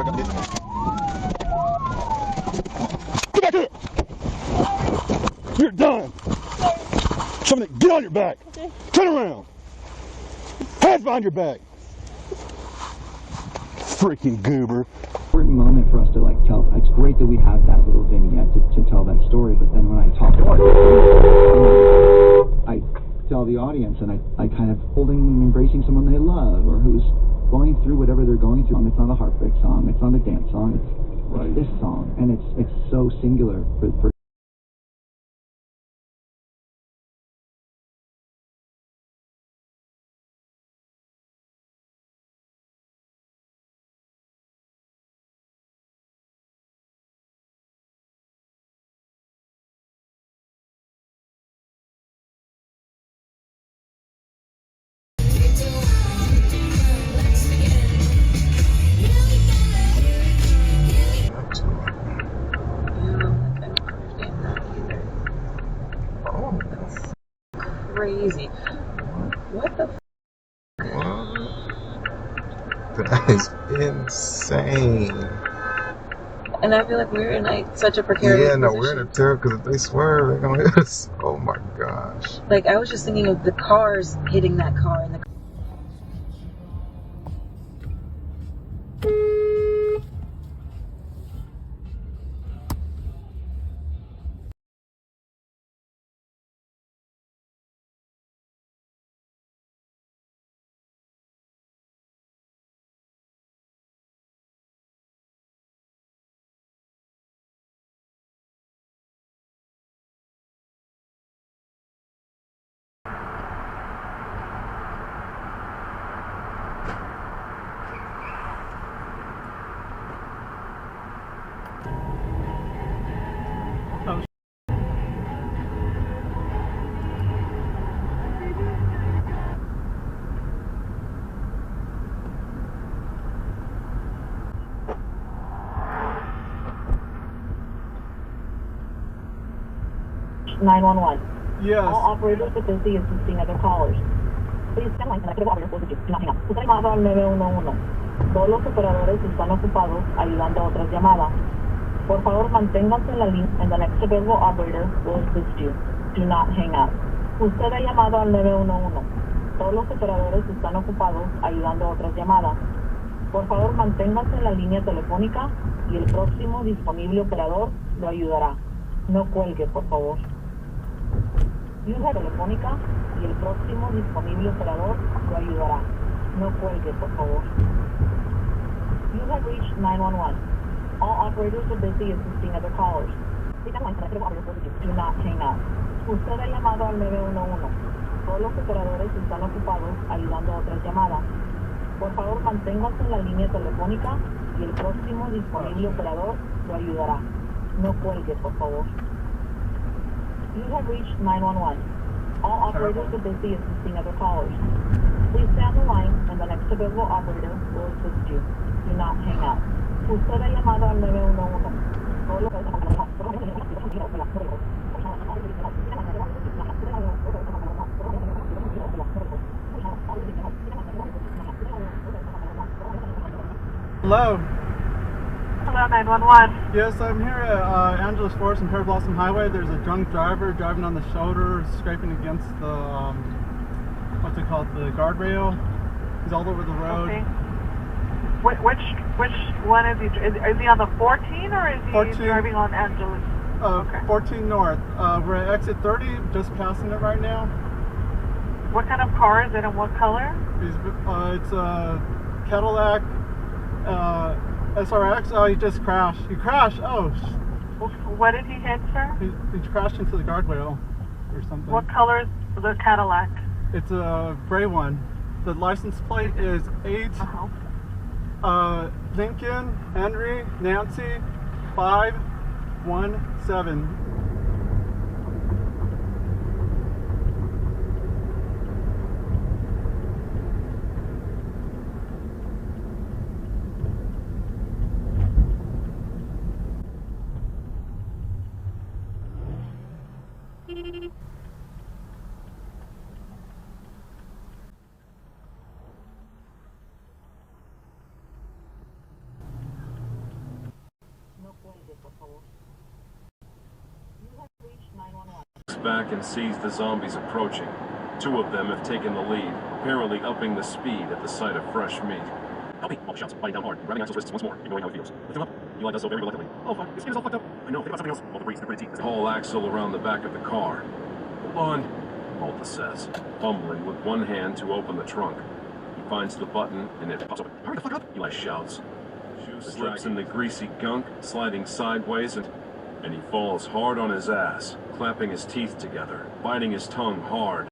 Get back here! You're done! Somebody, get on your back! Okay. Turn around! Hands behind your back! Freaking goober. Important moment for us to like tell. It's great that we have that little vignette to tell that story, but then when I talk about it, I tell the audience and I kind of holding and embracing someone they love or who's going through whatever they're going through. It's not a heartbreak song, it's not a dance song, it's this song, and it's so singular for crazy. What the That is insane. And I feel like we're in like such a precarious position. Yeah, no, we're in a terrible because if they swerve, they're gonna hit us. Oh my gosh. Like I was just thinking of the cars hitting that car and the Yes. All operators are busy assisting other callers. Please stand by and the operator will do not hang up. Usted ha llamado al 911. Todos los operadores están ocupados ayudando a otras llamadas. Por favor, manténganse en la línea and the next available operator will assist you. Do not hang up. Usted ha llamado al 911. Todos los operadores están ocupados ayudando a otras llamadas. Por favor, manténganse en la línea telefónica y el próximo disponible operador lo ayudará. No cuelgue, por favor. Línea telefónica y el próximo disponible operador lo ayudará. No cuelgue, por favor. You have reached 911. All operators are busy assisting other callers. Do not hang up. Usted ha llamado al 911. Todos los operadores están ocupados ayudando a otras llamadas. Por favor, manténganse en la línea telefónica y el próximo disponible operador lo ayudará. No cuelgue, por favor. You have reached 911. All operators are busy assisting other callers. Please stay on the line and the next available operator will assist you. Do not hang up. Usted ha llamado al 911. Hello. Hello, 911. Yes, I'm here at Angeles Forest and Pear Blossom Highway. There's a drunk driver driving on the shoulder, scraping against the, what's it called, the guardrail. He's all over the road. Okay. Which one is he? Is he on the 14 or is he 14, driving on Angeles? Okay. 14 North. We're at exit 30, just passing it right now. What kind of car is it and what color? It's a Cadillac SRX. Oh, he just crashed. He crashed. Oh. What did he hit, sir? He crashed into the guardrail or something. What color is the Cadillac? It's a gray one. The license plate is 8 Lincoln Henry Nancy 517. back and sees the zombies approaching. Two of them have taken the lead, apparently upping the speed at the sight of fresh meat. Help me! Paul shouts, biting down hard, grabbing Axel's wrists once more, ignoring how he feels. Lift him up. Eli does so very reluctantly. Oh, fuck, his skin is all fucked up. I know, think about something else. Paul breathes through gritty teeth. Haul Axel around the back of the car. Hold on, Malta says, fumbling with one hand to open the trunk. He finds the button and it pops open. Hurry the fuck up! Eli shouts. Shoes slips in the greasy gunk, sliding sideways, and he falls hard on his ass, clapping his teeth together, biting his tongue hard.